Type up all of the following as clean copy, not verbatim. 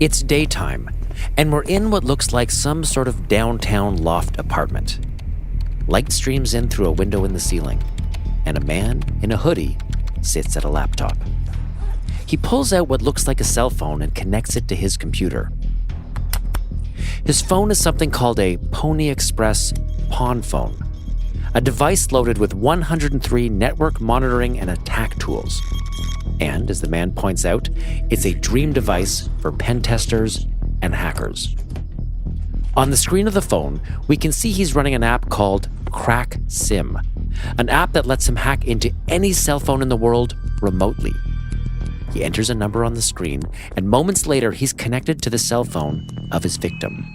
It's daytime, and we're in what looks like some sort of downtown loft apartment. Light streams in through a window in the ceiling, and a man in a hoodie sits at a laptop. He pulls out what looks like a cell phone and connects it to his computer. His phone is something called a Pony Express pawn phone, a device loaded with 103 network monitoring and attack tools. And, as the man points out, it's a dream device for pen testers and hackers. On the screen of the phone, we can see he's running an app called Crack Sim, an app that lets him hack into any cell phone in the world remotely. He enters a number on the screen, and moments later, he's connected to the cell phone of his victim.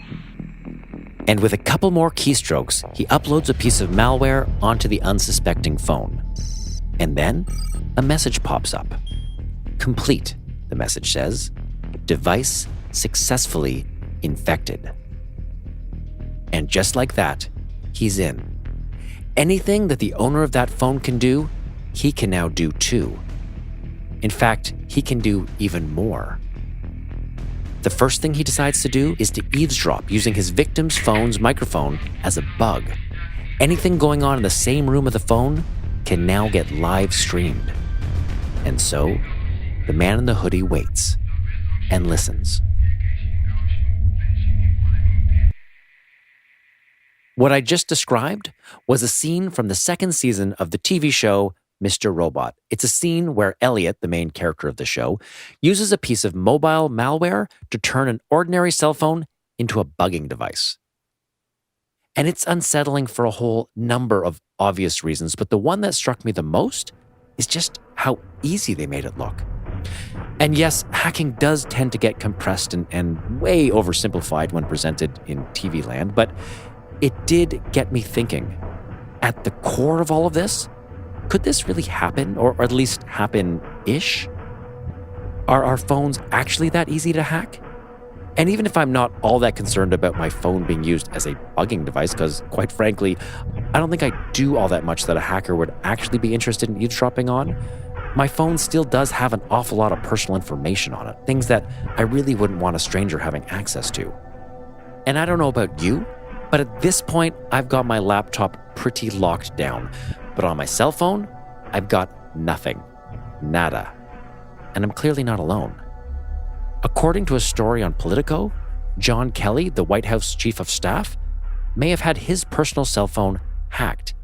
And with a couple more keystrokes, he uploads a piece of malware onto the unsuspecting phone. And then, a message pops up. Complete, the message says. Device successfully infected. And just like that, he's in. Anything that the owner of that phone can do, he can now do too. In fact, he can do even more. The first thing he decides to do is to eavesdrop using his victim's phone's microphone as a bug. Anything going on in the same room of the phone can now get live streamed. And so, the man in the hoodie waits and listens. What I just described was a scene from the second season of the TV show Mr. Robot. It's a scene where Elliot, the main character of the show, uses a piece of mobile malware to turn an ordinary cell phone into a bugging device. And it's unsettling for a whole number of obvious reasons, but the one that struck me the most is just how easy they made it look. And yes, hacking does tend to get compressed and way oversimplified when presented in TV land, but it did get me thinking, at the core of all of this, could this really happen, or at least happen-ish? Are our phones actually that easy to hack? And even if I'm not all that concerned about my phone being used as a bugging device, because quite frankly, I don't think I do all that much that a hacker would actually be interested in eavesdropping on, my phone still does have an awful lot of personal information on it, things that I really wouldn't want a stranger having access to. And I don't know about you, but at this point, I've got my laptop pretty locked down. But on my cell phone, I've got nothing. Nada. And I'm clearly not alone. According to a story on Politico, John Kelly, the White House chief of staff, may have had his personal cell phone hacked.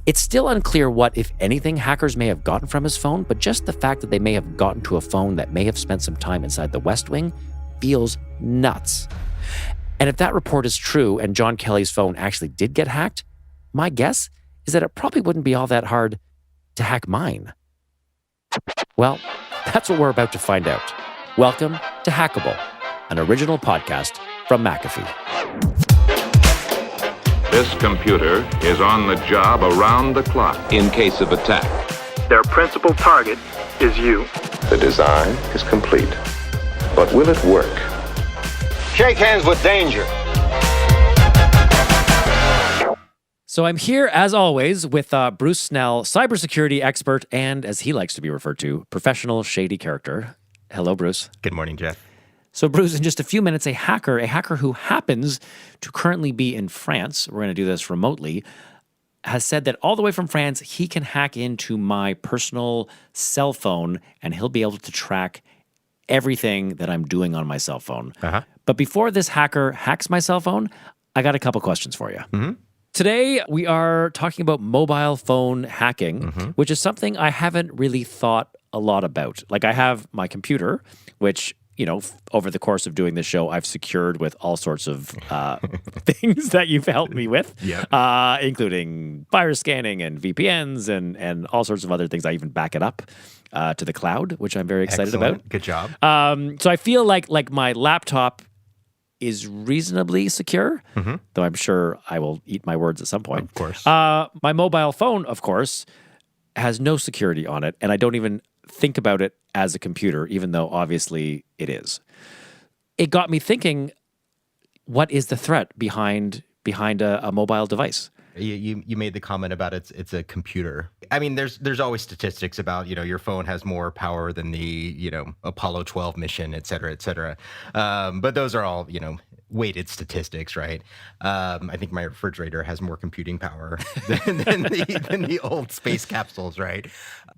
It's still unclear what, if anything, hackers may have gotten from his phone, but just the fact that they may have gotten to a phone that may have spent some time inside the West Wing feels nuts. And if that report is true and John Kelly's phone actually did get hacked, my guess is that it probably wouldn't be all that hard to hack mine. Well, that's what we're about to find out. Welcome to Hackable, an original podcast from McAfee. This computer is on the job around the clock in case of attack. Their principal target is you. The design is complete, but will it work? Shake hands with danger. So I'm here, as always, with Bruce Snell, cybersecurity expert and, as he likes to be referred to, professional shady character. Hello, Bruce. Good morning, Jeff. So, Bruce, in just a few minutes, a hacker who happens to currently be in France, we're going to do this remotely, has said that all the way from France, he can hack into my personal cell phone and he'll be able to track everything that I'm doing on my cell phone. But before this hacker hacks my cell phone, I got a couple questions for you. Mm-hmm. Today, we are talking about mobile phone hacking, which is something I haven't really thought a lot about. Like, I have my computer, which, you know, over the course of doing this show, I've secured with all sorts of things that you've helped me with, including virus scanning and VPNs and all sorts of other things. I even back it up to the cloud, which I'm very excited about. Good job. So I feel like my laptop is reasonably secure, though I'm sure I will eat my words at some point. Of course. My mobile phone, of course, has no security on it, and I don't even think about it as a computer, even though obviously it is. It got me thinking, what is the threat behind a mobile device? You made the comment about it's a computer. I mean, there's always statistics about, your phone has more power than the, Apollo 12 mission, et cetera, et cetera. But those are all, weighted statistics, right? I think my refrigerator has more computing power than the old space capsules, right?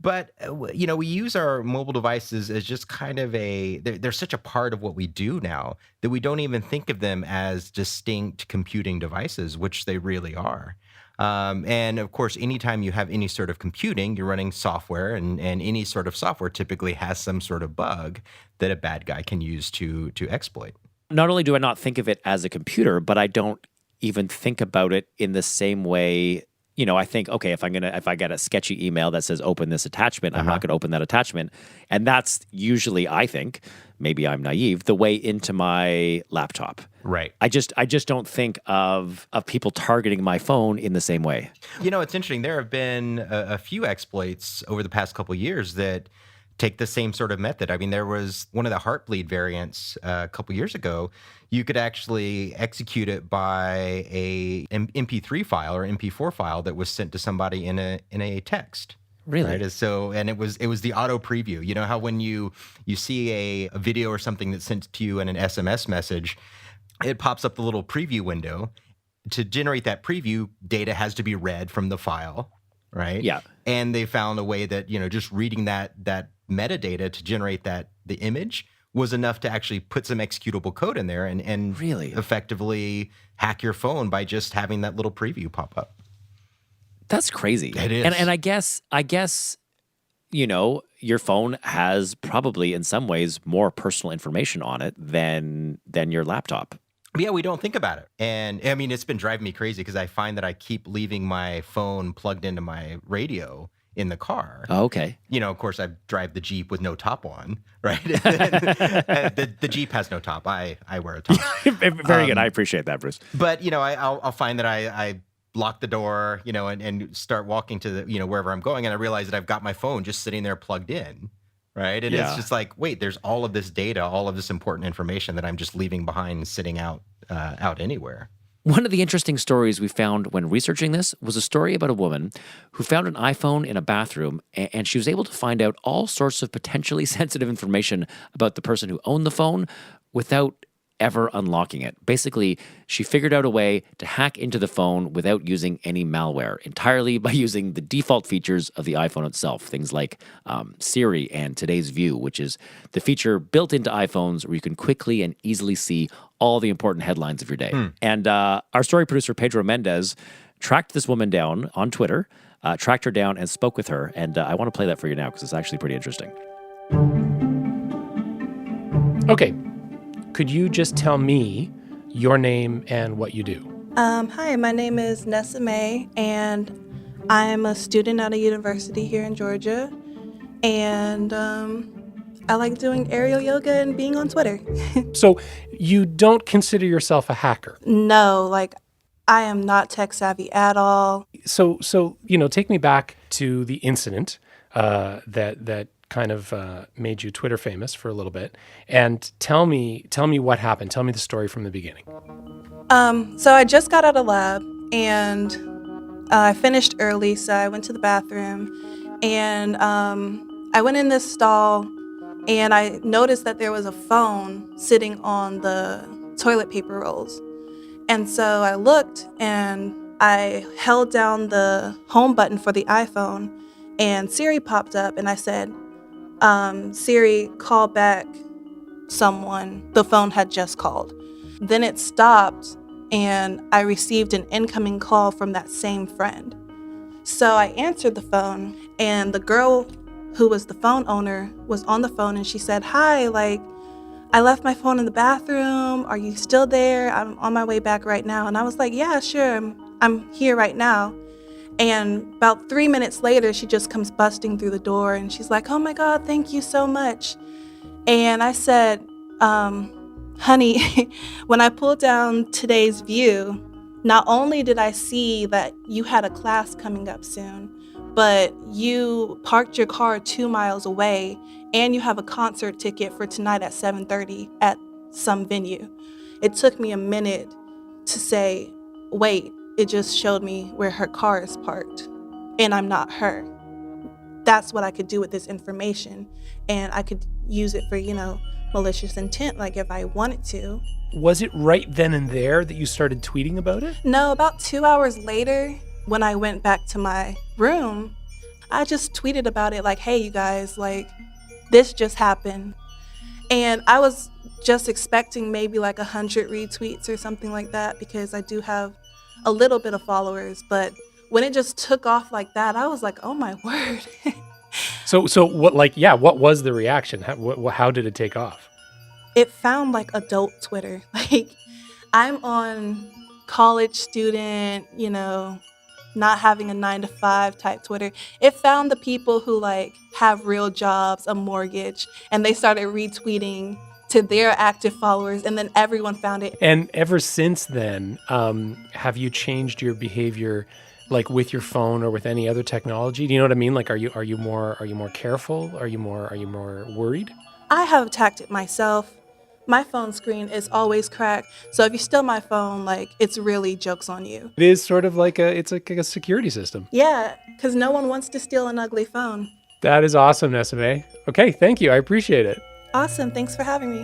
But, we use our mobile devices as just kind of they're such a part of what we do now that we don't even think of them as distinct computing devices, which they really are. And of course, anytime you have any sort of computing, you're running software, and any sort of software typically has some sort of bug that a bad guy can use to exploit. Not only do I not think of it as a computer, but I don't even think about it in the same way. I think, okay, if I get a sketchy email that says open this attachment, I'm not going to open that attachment. And that's usually, I think, maybe I'm naive, the way into my laptop. Right. I just don't think of people targeting my phone in the same way. It's interesting. There have been a few exploits over the past couple of years that take the same sort of method. I mean, there was one of the Heartbleed variants a couple years ago. You could actually execute it by a MP3 file or MP4 file that was sent to somebody in a text. Really? Right? So, and it was the auto preview. You know how when you see a video or something that's sent to you in an SMS message, it pops up the little preview window. To generate that preview, data has to be read from the file, right? Yeah. And they found a way that, just reading that metadata to generate the image was enough to actually put some executable code in there and really effectively hack your phone by just having that little preview pop up. That's crazy. It is. And I guess, your phone has probably in some ways more personal information on it than your laptop. Yeah, we don't think about it. And I mean, it's been driving me crazy because I find that I keep leaving my phone plugged into my radio in the car. Oh, okay. Of course, I drive the Jeep with no top on, right? the Jeep has no top. I wear a top. Very good. I appreciate that, Bruce. But, I'll find that I lock the door, and start walking to the, wherever I'm going. And I realize that I've got my phone just sitting there plugged in, right? And it's just like, wait, there's all of this data, all of this important information that I'm just leaving behind sitting out anywhere. One of the interesting stories we found when researching this was a story about a woman who found an iPhone in a bathroom, and she was able to find out all sorts of potentially sensitive information about the person who owned the phone without ever unlocking it. Basically, she figured out a way to hack into the phone without using any malware, entirely by using the default features of the iPhone itself, things like Siri and Today's View, which is the feature built into iPhones where you can quickly and easily see all the important headlines of your day. And our story producer, Pedro Mendez, tracked this woman down on Twitter, tracked her down and spoke with her. And I want to play that for you now because it's actually pretty interesting. Okay. Could you just tell me your name and what you do? Hi, my name is Nessa May, and I'm a student at a university here in Georgia. And I like doing aerial yoga and being on Twitter. So you don't consider yourself a hacker? No, I am not tech savvy at all. So take me back to the incident that kind of made you Twitter famous for a little bit, and tell me what happened. Tell me the story from the beginning. So I just got out of lab, and I finished early, so I went to the bathroom, and I went in this stall, and I noticed that there was a phone sitting on the toilet paper rolls. And so I looked, and I held down the home button for the iPhone, and Siri popped up, and I said, Siri, call back someone. The phone had just called. Then it stopped, and I received an incoming call from that same friend. So I answered the phone, and the girl who was the phone owner was on the phone, and she said, hi, I left my phone in the bathroom. Are you still there? I'm on my way back right now. And I was like, yeah, sure. I'm here right now. And about 3 minutes later, she just comes busting through the door, and she's like, oh my God, thank you so much. And I said, honey, when I pulled down Today's View, not only did I see that you had a class coming up soon, but you parked your car 2 miles away, and you have a concert ticket for tonight at 7:30 at some venue. It took me a minute to say, wait, it just showed me where her car is parked, and I'm not her. that's what I could do with this information, and I could use it for, malicious intent, like if I wanted to. Was it right then and there that you started tweeting about it? No, about 2 hours later, when I went back to my room, I just tweeted about it like, hey, you guys, like, this just happened. And I was just expecting maybe like 100 retweets or something like that, because I do have a little bit of followers. But when it just took off like that, I was like, oh my word. So what, what was the reaction? How did it take off? It found like adult Twitter. Like, I'm on college student, not having a 9-to-5 type Twitter. It found the people who like have real jobs, a mortgage, and they started retweeting to their active followers, and then everyone found it. And ever since then, have you changed your behavior, like with your phone or with any other technology? Do you know what I mean? Like, are you more careful? Are you more worried? I have attacked it myself. My phone screen is always cracked. So if you steal my phone, like, it's really jokes on you. It is sort of like a security system. Yeah, because no one wants to steal an ugly phone. That is awesome, Nesame. Okay, thank you. I appreciate it. Awesome. Thanks for having me.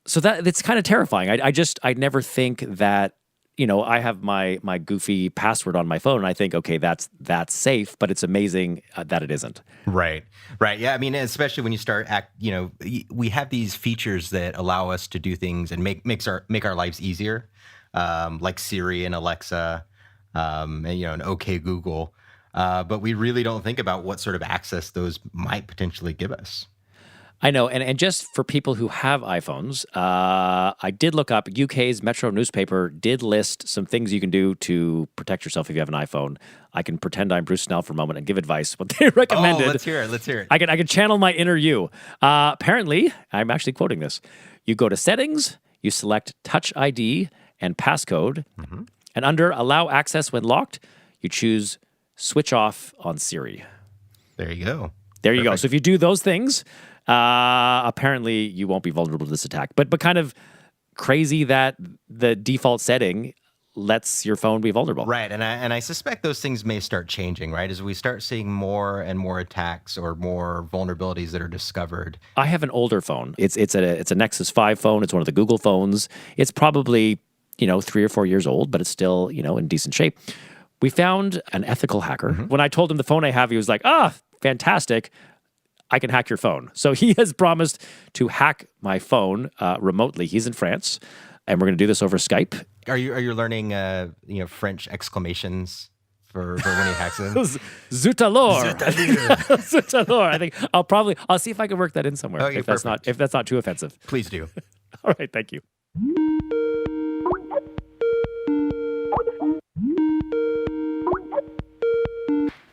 So that's kind of terrifying. I never think that, I have my goofy password on my phone, and I think, okay, that's safe, but it's amazing that it isn't. Right. Yeah, I mean, especially when you start we have these features that allow us to do things and make our lives easier, like Siri and Alexa, and an OK Google, but we really don't think about what sort of access those might potentially give us. I know, and just for people who have iPhones, I did look up, UK's Metro newspaper did list some things you can do to protect yourself if you have an iPhone. I can pretend I'm Bruce Snell for a moment and give advice, what they recommended. Oh, let's hear it. I can channel my inner you. Apparently, I'm actually quoting this. You go to Settings, you select Touch ID and Passcode, and under Allow Access when locked, you choose Switch Off on Siri. There you go. There you go. So if you do those things, apparently you won't be vulnerable to this attack. But kind of crazy that the default setting lets your phone be vulnerable. Right, and I suspect those things may start changing, right? As we start seeing more and more attacks or more vulnerabilities that are discovered. I have an older phone. It's a Nexus 5 phone. It's one of the Google phones. It's probably, 3 or 4 years old, but it's still, in decent shape. We found an ethical hacker. When I told him the phone I have, he was like, fantastic. I can hack your phone. So he has promised to hack my phone remotely. He's in France, and we're going to do this over Skype. Are you learning French exclamations for when he hacks them? Zut alors. Zut alors. I think I'll see if I can work that in somewhere. Okay, if that's not too offensive. Please do. All right, thank you.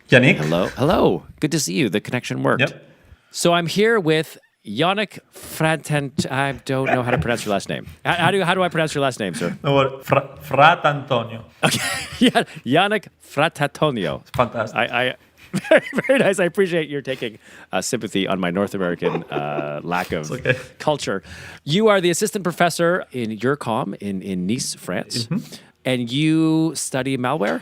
Yannick. Hello. Good to see you. The connection worked. Yep. So I'm here with Yannick Fratant. I don't know how to pronounce your last name. How do I pronounce your last name, sir? No, Frat Antonio. Okay, yeah, Yannick Fratantonio. Fantastic. I very, very nice. I appreciate your taking sympathy on my North American lack of culture. You are the assistant professor in EURCOM in Nice, France, and you study malware.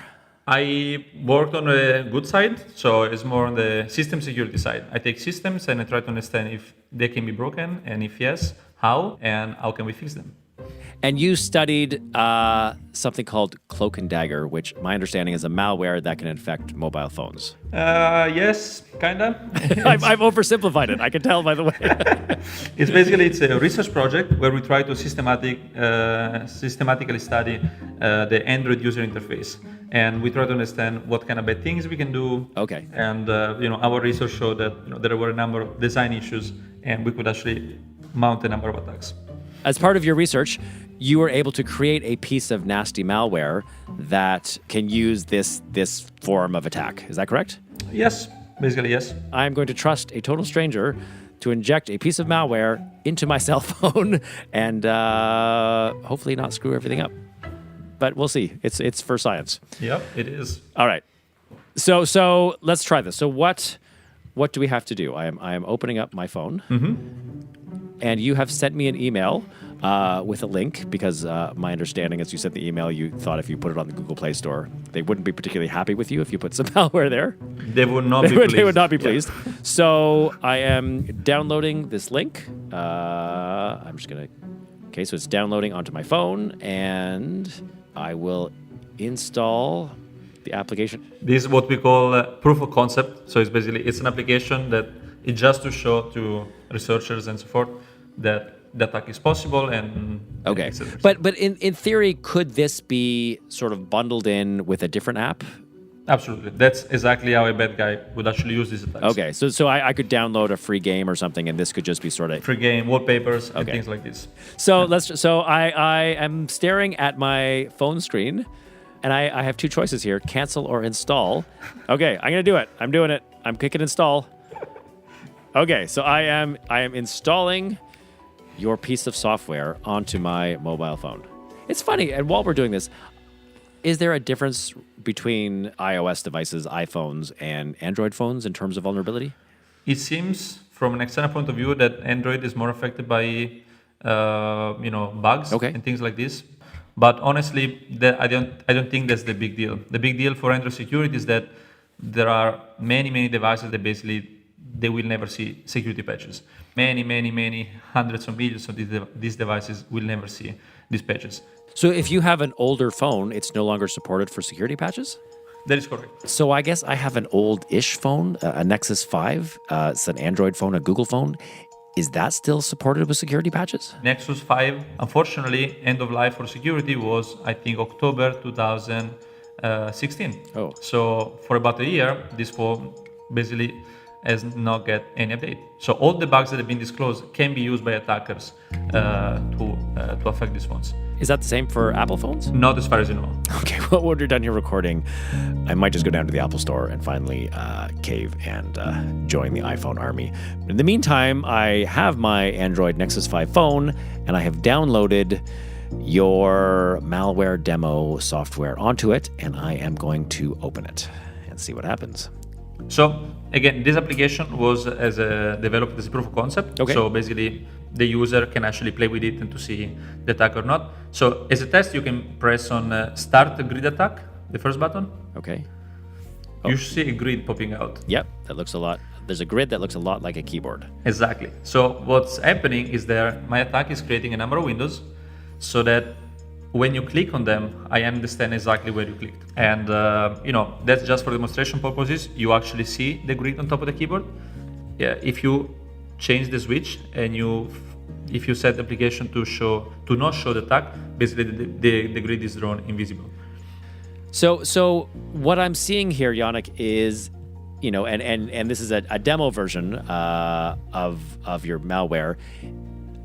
I worked on the good side, so it's more on the system security side. I take systems and I try to understand if they can be broken, and if yes, how, and how can we fix them. And you studied something called Cloak and Dagger, which my understanding is a malware that can infect mobile phones. Yes, kinda. I've oversimplified it. I can tell by the way. It's a research project where we try to systematically study the Android user interface, and we try to understand what kind of bad things we can do. Okay. And our research showed that there were a number of design issues, and we could actually mount a number of attacks. As part of your research, you were able to create a piece of nasty malware that can use this form of attack. Is that correct? Yes, basically yes. I'm going to trust a total stranger to inject a piece of malware into my cell phone and hopefully not screw everything up. But we'll see. It's for science. Yep, it is. All right. So let's try this. So what do we have to do? I am opening up my phone. And you have sent me an email with a link because my understanding, as you said in the email, you thought if you put it on the Google Play Store, they wouldn't be particularly happy with you if you put some malware there. They would not be pleased. They would not be pleased. So I am downloading this link. I'm just going to... Okay, so it's downloading onto my phone, and I will install the application. This is what we call proof of concept. So it's an application that it's just to show to researchers and so forth that the attack is possible and okay. et cetera, et But in theory, could this be sort of bundled in with a different app? Absolutely. That's exactly how a bad guy would actually use these attacks. Okay, so I could download a free game or something, and this could just be sort of free game, wallpapers, and things like this. So I am staring at my phone screen, and I have two choices here: cancel or install. Okay, I'm gonna do it. I'm doing it. I'm clicking install. Okay, so I am installing your piece of software onto my mobile phone. It's funny, and while we're doing this, is there a difference between iOS devices, iPhones, and Android phones in terms of vulnerability? It seems, from an external point of view, that Android is more affected by, bugs and things like this. But honestly, I don't think that's the big deal. The big deal for Android security is that there are many devices that basically they will never see security patches. Many hundreds of millions of these devices will never see these patches. So if you have an older phone, it's no longer supported for security patches? That is correct. So I guess I have an old-ish phone, a Nexus 5. It's an Android phone, a Google phone. Is that still supported with security patches? Nexus 5, unfortunately, end of life for security was, I think, October 2016. Oh. So for about a year, this phone basically has not get any update. So all the bugs that have been disclosed can be used by attackers to affect these phones. Is that the same for Apple phones? Not as far as you know. Okay, well, when we're done here recording, I might just go down to the Apple Store and finally cave and join the iPhone army. In the meantime, I have my Android Nexus 5 phone, and I have downloaded your malware demo software onto it, and I am going to open it and see what happens. So again, this application was developed as a proof of concept. Okay. So basically, the user can actually play with it and to see the attack or not. So as a test, you can press on Start Grid Attack, the first button. Okay. You should see a grid popping out. Yep, that looks a lot. There's a grid that looks a lot like a keyboard. Exactly. So what's happening is my attack is creating a number of windows so that when you click on them, I understand exactly where you clicked. And, that's just for demonstration purposes. You actually see the grid on top of the keyboard. Yeah, if you change the switch and if you set the application to not show the attack, basically the grid is drawn invisible. So what I'm seeing here, Yannick, is, and this is a demo version of your malware.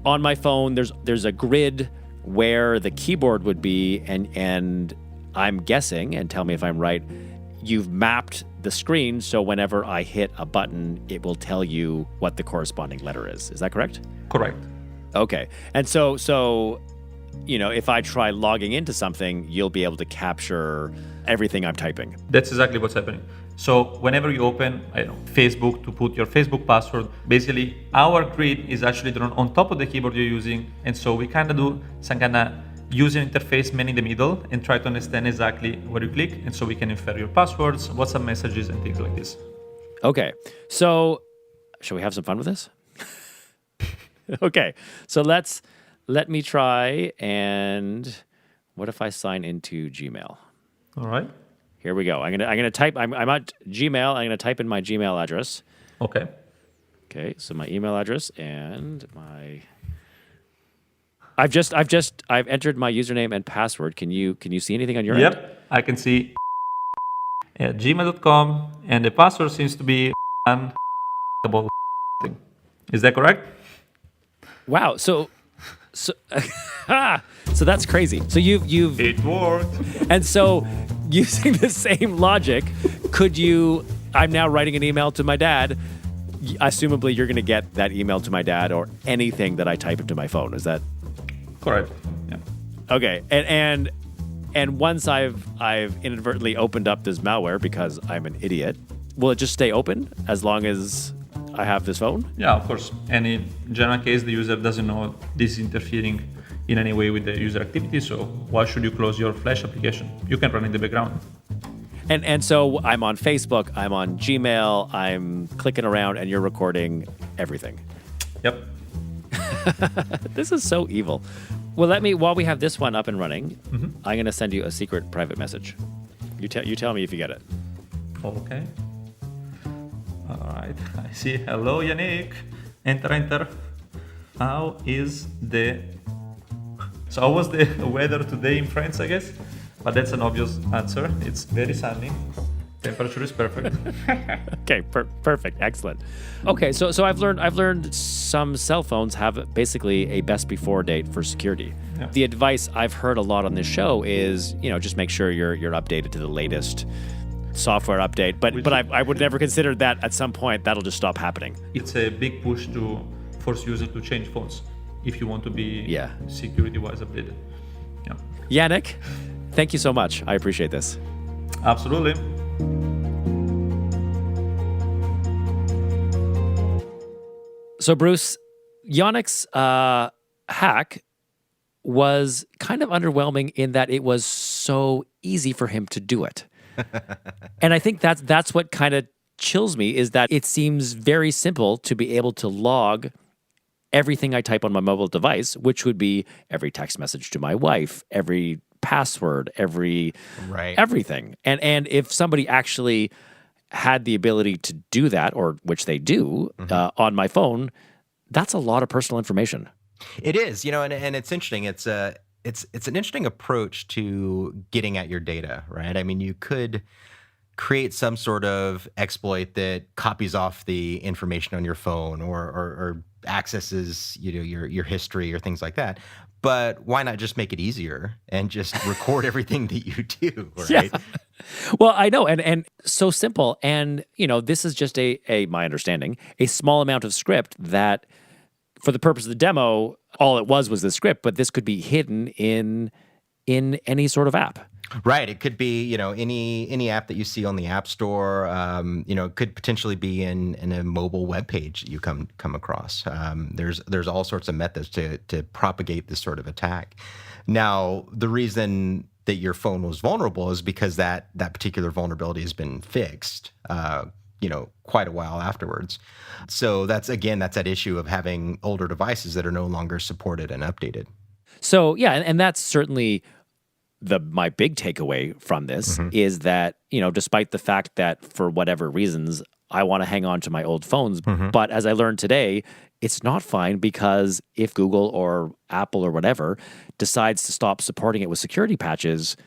On my phone, there's a grid where the keyboard would be, and I'm guessing, and tell me if I'm right, you've mapped the screen so whenever I hit a button, it will tell you what the corresponding letter is. Is that correct? Correct. Okay. And so if I try logging into something, you'll be able to capture everything I'm typing. That's exactly what's happening. So whenever you open Facebook to put your Facebook password, basically our grid is actually drawn on top of the keyboard you're using. And so we kind of do some kind of user interface man in the middle and try to understand exactly where you click. And so we can infer your passwords, WhatsApp messages, and things like this. Okay. So shall we have some fun with this? Okay. So let me try. And what if I sign into Gmail? All right. Here we go. I'm gonna type. I'm at Gmail. I'm gonna type in my Gmail address. Okay. Okay. So my email address and my. I've entered my username and password. Can you see anything on your end? Yep. I can see gmail.com and the password seems to be Hackable. Is that correct? Wow. So that's crazy. So you've It worked. And so using the same logic, I'm now writing an email to my dad. Assumably you're going to get that email to my dad or anything that I type into my phone. Is that correct? Yeah. Okay. And once I've inadvertently opened up this malware because I'm an idiot, will it just stay open as long as I have this phone? Yeah, of course. And in general case, the user doesn't know this is interfering in any way with the user activity. So why should you close your Flash application? You can run in the background. And so I'm on Facebook, I'm on Gmail, I'm clicking around, and you're recording everything. Yep. This is so evil. Well, while we have this one up and running, I'm going to send you a secret private message. You tell me if you get it. Okay. All right. I see. Hello, Yannick. Enter. How was the weather today in France, I guess? But that's an obvious answer. It's very sunny. Temperature is perfect. Okay, perfect, excellent. Okay, so I've learned some cell phones have basically a best before date for security. Yeah. The advice I've heard a lot on this show is, just make sure you're updated to the latest software update. But I would never consider that at some point that'll just stop happening. It's a big push to force users to change phones if you want to be security-wise updated. Yeah. Yannick, thank you so much. I appreciate this. Absolutely. So, Bruce, Yannick's hack was kind of underwhelming in that it was so easy for him to do it. And I think that's what kind of chills me, is that it seems very simple to be able to log everything I type on my mobile device, which would be every text message to my wife, every password, everything. And if somebody actually had the ability to do that, or which they do on my phone, that's a lot of personal information. It is, and it's interesting. It's an interesting approach to getting at your data, right? I mean, you could create some sort of exploit that copies off the information on your phone or accesses, your history or things like that. But why not just make it easier and just record everything that you do, right? Yeah. Well, I know, and so simple. And, this is just my understanding, a small amount of script that, for the purpose of the demo, all it was the script, but this could be hidden in any sort of app. Right. It could be, any app that you see on the App Store. It could potentially be in a mobile web page that you come across. There's all sorts of methods to propagate this sort of attack. Now, the reason that your phone was vulnerable is because that particular vulnerability has been fixed, quite a while afterwards. So that's that issue of having older devices that are no longer supported and updated. So, yeah, and that's certainly my big takeaway from this is that, despite the fact that for whatever reasons, I want to hang on to my old phones, but as I learned today, it's not fine, because if Google or Apple or whatever decides to stop supporting it with security patches,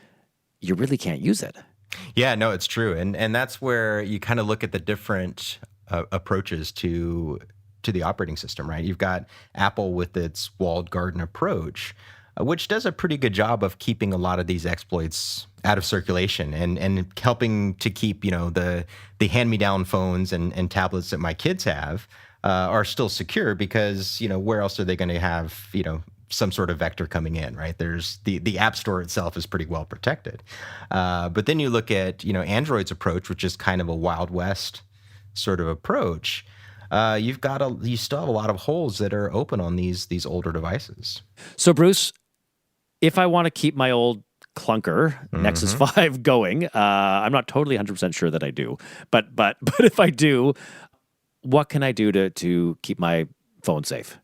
you really can't use it. Yeah, no, it's true. And that's where you kind of look at the different approaches to the operating system, right? You've got Apple with its walled garden approach, which does a pretty good job of keeping a lot of these exploits out of circulation and helping to keep, the hand-me-down phones and tablets that my kids have are still secure, because, where else are they going to have, some sort of vector coming in, right? There's the App Store itself is pretty well protected. But then you look at, Android's approach, which is kind of a Wild West sort of approach. You still have a lot of holes that are open on these older devices. So, Bruce, if I want to keep my old clunker Nexus 5 going, I'm not totally 100% sure that I do, but if I do, what can I do to keep my phone safe?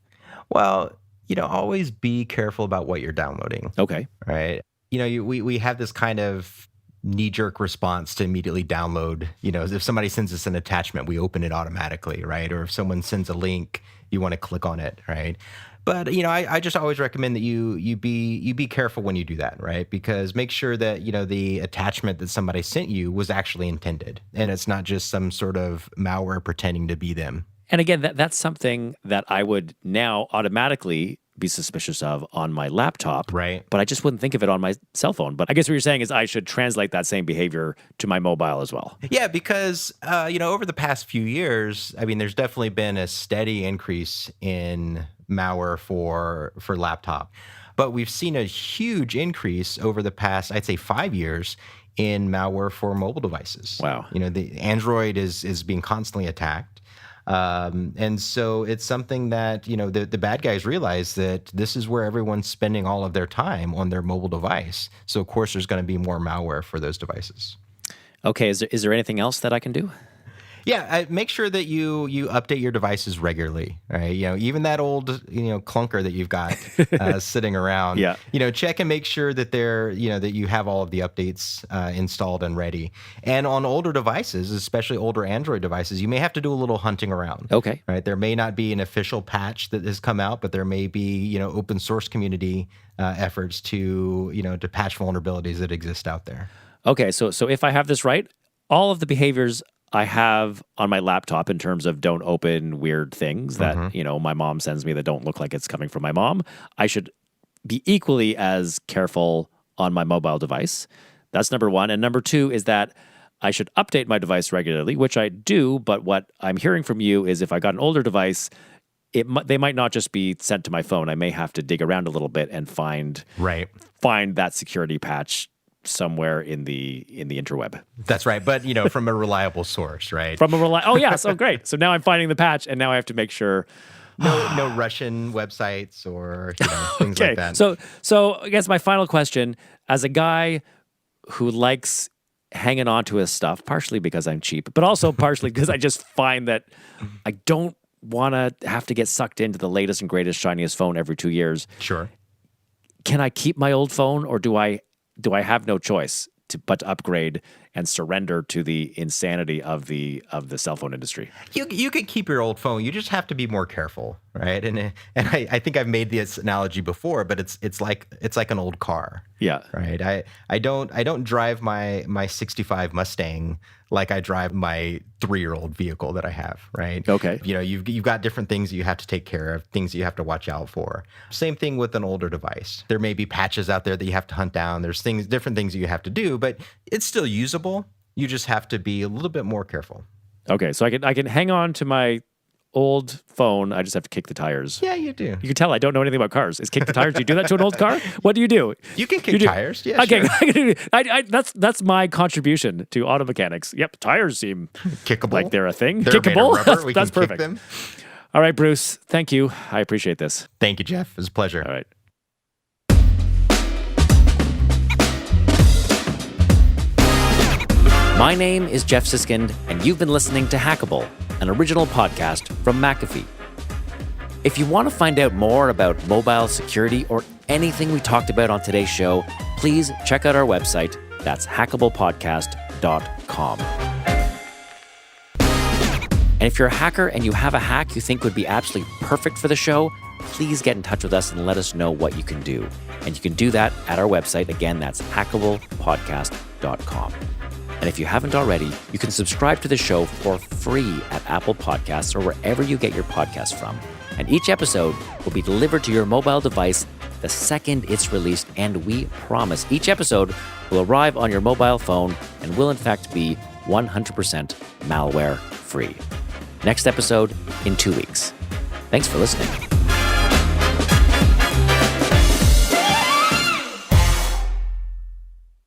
Well, always be careful about what you're downloading. Okay. Right. We have this kind of knee-jerk response to immediately download. If somebody sends us an attachment, we open it automatically, right? Or if someone sends a link, you want to click on it, right? But I just always recommend that you be careful when you do that, right? Because make sure that the attachment that somebody sent you was actually intended, and it's not just some sort of malware pretending to be them. And again, that's something that I would now automatically be suspicious of on my laptop. Right. But I just wouldn't think of it on my cell phone. But I guess what you're saying is I should translate that same behavior to my mobile as well. Yeah, because, over the past few years, there's definitely been a steady increase in malware for laptop. But we've seen a huge increase over the past, I'd say 5 years, in malware for mobile devices. Wow. The Android is being constantly attacked. And so it's something that, the bad guys realize that this is where everyone's spending all of their time on their mobile device. So of course there's going to be more malware for those devices. Okay, is there anything else that I can do? Yeah, make sure that you update your devices regularly, right? Even that old, clunker that you've got sitting around. Yeah. Check and make sure that that you have all of the updates installed and ready. And on older devices, especially older Android devices, you may have to do a little hunting around. Okay. Right? There may not be an official patch that has come out, but there may be, open source community efforts to patch vulnerabilities that exist out there. Okay, so if I have this right, all of the behaviors I have on my laptop in terms of don't open weird things that, my mom sends me that don't look like it's coming from my mom, I should be equally as careful on my mobile device. That's number one. And number two is that I should update my device regularly, which I do. But what I'm hearing from you is if I got an older device, they might not just be sent to my phone. I may have to dig around a little bit and find that security patch somewhere in the interweb. That's right. But, from a reliable source, right? Oh, yeah. So great. So now I'm finding the patch and now I have to make sure. No Russian websites or things like that. So I guess my final question, as a guy who likes hanging on to his stuff, partially because I'm cheap, but also partially because I just find that I don't want to have to get sucked into the latest and greatest, shiniest phone every 2 years. Sure. Can I keep my old phone or do I have no choice but to upgrade and surrender to the insanity of the cell phone industry? You could keep your old phone. You just have to be more careful, right? And I think I've made this analogy before, but it's like an old car. Yeah. Right. I don't drive my 65 Mustang like I drive my 3-year-old vehicle that I have, right? Okay. You've got different things you have to take care of, things you have to watch out for. Same thing with an older device. There may be patches out there that you have to hunt down. There's different things you have to do, but it's still usable. You just have to be a little bit more careful. Okay, so I can hang on to my old phone. I just have to kick the tires. Yeah, you do. You can tell I don't know anything about cars. Is kick the tires? Do you do that to an old car? What do you do? You can kick tires. Yeah. Okay, sure. that's my contribution to auto mechanics. Yep, tires seem kickable, like they're a thing. They're kickable. Made of rubber. We that's can perfect. Kick them. All right, Bruce. Thank you. I appreciate this. Thank you, Jeff. It was a pleasure. All right. My name is Jeff Siskind, and you've been listening to Hackable, an original podcast from McAfee. If you want to find out more about mobile security or anything we talked about on today's show, please check out our website. That's hackablepodcast.com. And if you're a hacker and you have a hack you think would be absolutely perfect for the show, please get in touch with us and let us know what you can do. And you can do that at our website. Again, that's hackablepodcast.com. And if you haven't already, you can subscribe to the show for free at Apple Podcasts or wherever you get your podcasts from. And each episode will be delivered to your mobile device the second it's released. And we promise each episode will arrive on your mobile phone and will in fact be 100% malware free. Next episode in 2 weeks. Thanks for listening.